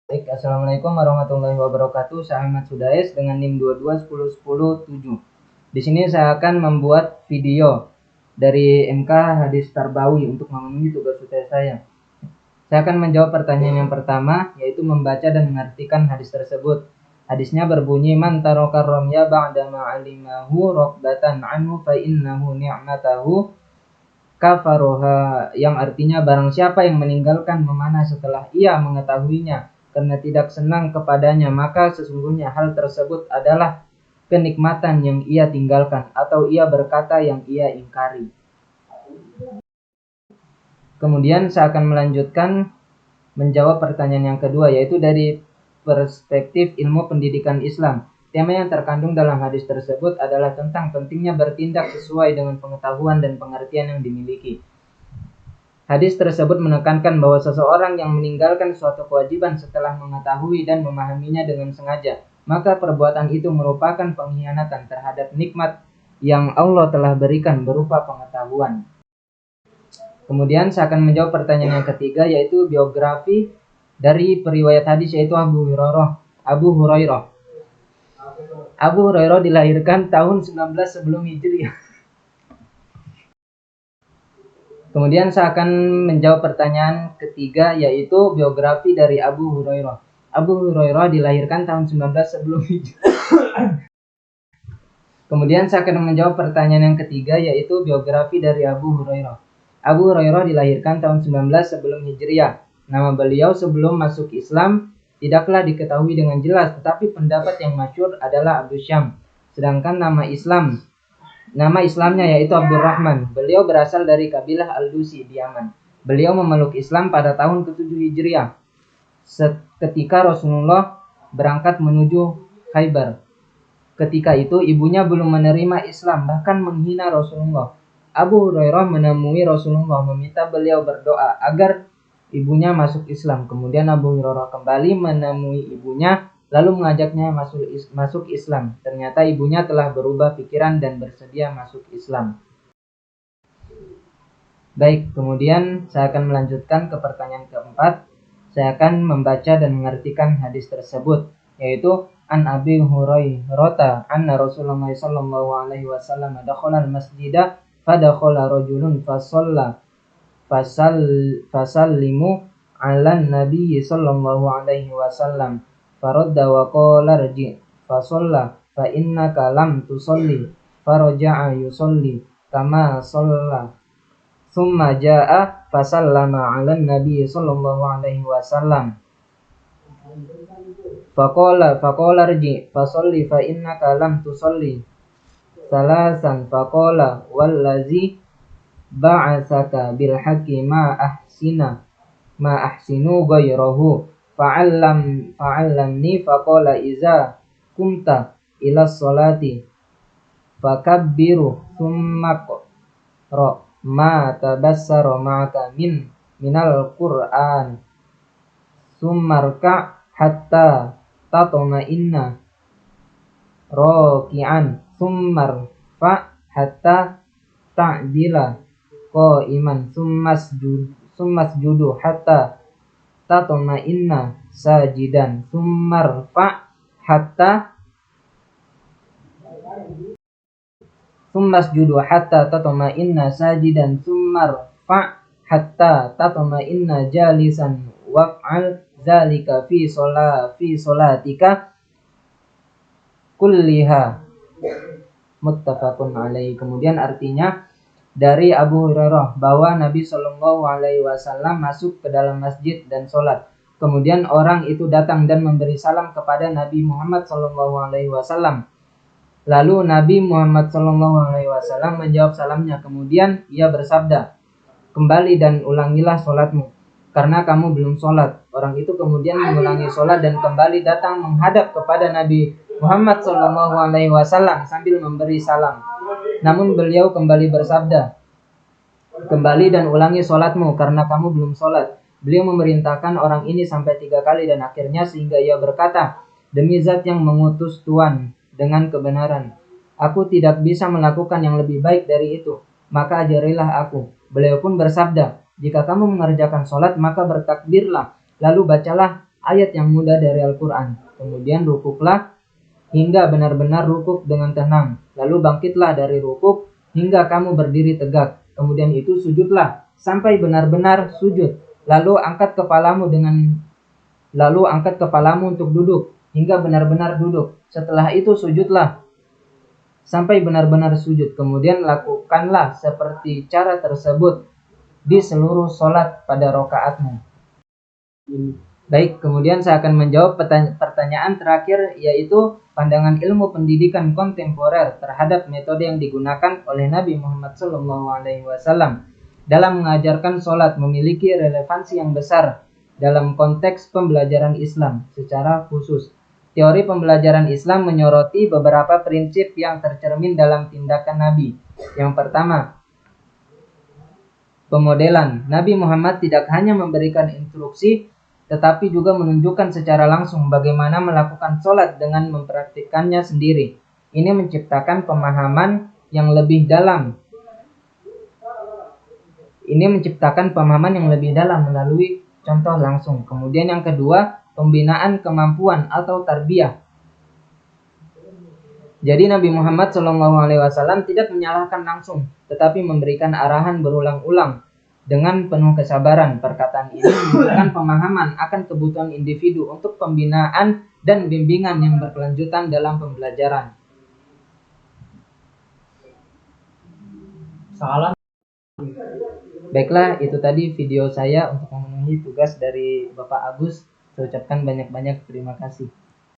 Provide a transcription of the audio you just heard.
Baik, Assalamualaikum warahmatullahi wabarakatuh. Saya Ahmad Sudais dengan NIM 22101007. Di sini saya akan membuat video dari MK Hadis Tarbawi untuk memenuhi tugas UTS saya. Saya akan menjawab pertanyaan yang pertama, yaitu membaca dan mengartikan hadis tersebut. Hadisnya berbunyi, man taraka ramya ba'da ma'alimahu rokbatan anhu fa innahu ni'matahu kafaroha, yang artinya barang siapa yang meninggalkan memanah setelah ia mengetahuinya karena tidak senang kepadanya, maka sesungguhnya hal tersebut adalah kenikmatan yang ia tinggalkan atau ia berkata yang ia ingkari. Kemudian saya akan melanjutkan menjawab pertanyaan yang kedua, yaitu dari perspektif ilmu pendidikan Islam. Tema yang terkandung dalam hadis tersebut adalah tentang pentingnya bertindak sesuai dengan pengetahuan dan pengertian yang dimiliki. Hadis tersebut menekankan bahwa seseorang yang meninggalkan suatu kewajiban setelah mengetahui dan memahaminya dengan sengaja, maka perbuatan itu merupakan pengkhianatan terhadap nikmat yang Allah telah berikan berupa pengetahuan. Kemudian saya akan menjawab pertanyaan yang ketiga, yaitu biografi dari periwayat hadis, yaitu Abu Hurairah. Abu Hurairah dilahirkan tahun 19 sebelum Hijriah. Kemudian saya akan menjawab pertanyaan ketiga, yaitu biografi dari Abu Hurairah. Abu Hurairah dilahirkan tahun 19 sebelum Hijriah. Kemudian saya akan menjawab pertanyaan yang ketiga, yaitu biografi dari Abu Hurairah. Abu Hurairah dilahirkan tahun 19 sebelum Hijriah. Nama beliau sebelum masuk Islam tidaklah diketahui dengan jelas, tetapi pendapat yang masyhur adalah Abu Syam. Sedangkan nama Islamnya yaitu Abdurrahman. Beliau berasal dari kabilah Al-Dusi di Yaman. Beliau memeluk Islam pada tahun ke-7 Hijriah, ketika Rasulullah berangkat menuju Khaybar. Ketika itu ibunya belum menerima Islam, bahkan menghina Rasulullah. Abu Hurairah menemui Rasulullah meminta beliau berdoa agar ibunya masuk Islam. Kemudian Abu Hurairah kembali menemui ibunya lalu mengajaknya masuk Islam. Ternyata ibunya telah berubah pikiran dan bersedia masuk Islam. Baik, kemudian saya akan melanjutkan ke pertanyaan keempat. Saya akan membaca dan mengartikan hadis tersebut, yaitu an Abi Hurairah anna Rasulullah sallallahu alaihi wasallam dakhala al-masjidah fadakhala rajulun fasallimu ala nabi sallallahu alaihi wasallam faradda wa qala rji fasalla fa innaka lam tusalli faraja'a yusalli kama shalla thumma jaa fasallama ala nabi sallallahu alaihi wasallam faqala rji fasalli fa innaka lam tusalli salasan faqala wallazi ba'atsaka bil haqqi ma ahsinu ghayrahu fa'allamni faqala iza kumta ila sholati fakabbiru thumma qra ma tabassara ma'aka minal qur'an summarka hatta tatma'inna raki'an summarfa hatta ta'dila qa'iman summasjudu hatta tatma'inna sajidan summarfa hatta tatma'inna sajidan summarfa hatta tatma'inna jalisan waf'al zalika fi sholatika kulliha muttafaqun alaihi. Kemudian artinya dari Abu Hurairah bahwa Nabi Shallallahu Alaihi Wasallam masuk ke dalam masjid dan sholat. Kemudian orang itu datang dan memberi salam kepada Nabi Muhammad Shallallahu Alaihi Wasallam. Lalu Nabi Muhammad Shallallahu Alaihi Wasallam menjawab salamnya. Kemudian ia bersabda, kembali dan ulangilah sholatmu karena kamu belum sholat. Orang itu kemudian mengulangi sholat dan kembali datang menghadap kepada Nabi Muhammad Shallallahu Alaihi Wasallam sambil memberi salam. Namun beliau kembali bersabda, kembali dan ulangi sholatmu karena kamu belum sholat. Beliau memerintahkan orang ini sampai 3 kali dan akhirnya sehingga ia berkata, demi zat yang mengutus Tuhan dengan kebenaran, aku tidak bisa melakukan yang lebih baik dari itu, maka ajarilah aku. Beliau pun bersabda, jika kamu mengerjakan sholat maka bertakbirlah, lalu bacalah ayat yang mudah dari Al-Quran. Kemudian rukuklah hingga benar-benar rukuk dengan tenang. Lalu bangkitlah dari rukuk hingga kamu berdiri tegak. Kemudian itu sujudlah sampai benar-benar sujud. Lalu angkat kepalamu untuk duduk hingga benar-benar duduk. Setelah itu sujudlah sampai benar-benar sujud. Kemudian lakukanlah seperti cara tersebut di seluruh sholat pada rokaatmu. Baik, kemudian saya akan menjawab pertanyaan terakhir, yaitu pandangan ilmu pendidikan kontemporer terhadap metode yang digunakan oleh Nabi Muhammad SAW dalam mengajarkan sholat memiliki relevansi yang besar dalam konteks pembelajaran Islam secara khusus. Teori pembelajaran Islam menyoroti beberapa prinsip yang tercermin dalam tindakan Nabi. Yang pertama, pemodelan. Nabi Muhammad tidak hanya memberikan instruksi, tetapi juga menunjukkan secara langsung bagaimana melakukan sholat dengan mempraktikkannya sendiri. Ini menciptakan pemahaman yang lebih dalam. Melalui contoh langsung. Kemudian yang kedua, pembinaan kemampuan atau tarbiyah. Jadi Nabi Muhammad SAW tidak menyalahkan langsung, tetapi memberikan arahan berulang-ulang dengan penuh kesabaran. Perkataan ini menunjukkan pemahaman akan kebutuhan individu untuk pembinaan dan bimbingan yang berkelanjutan dalam pembelajaran. Salam. Baiklah, itu tadi video saya untuk memenuhi tugas dari Bapak Agus. Saya ucapkan banyak-banyak terima kasih.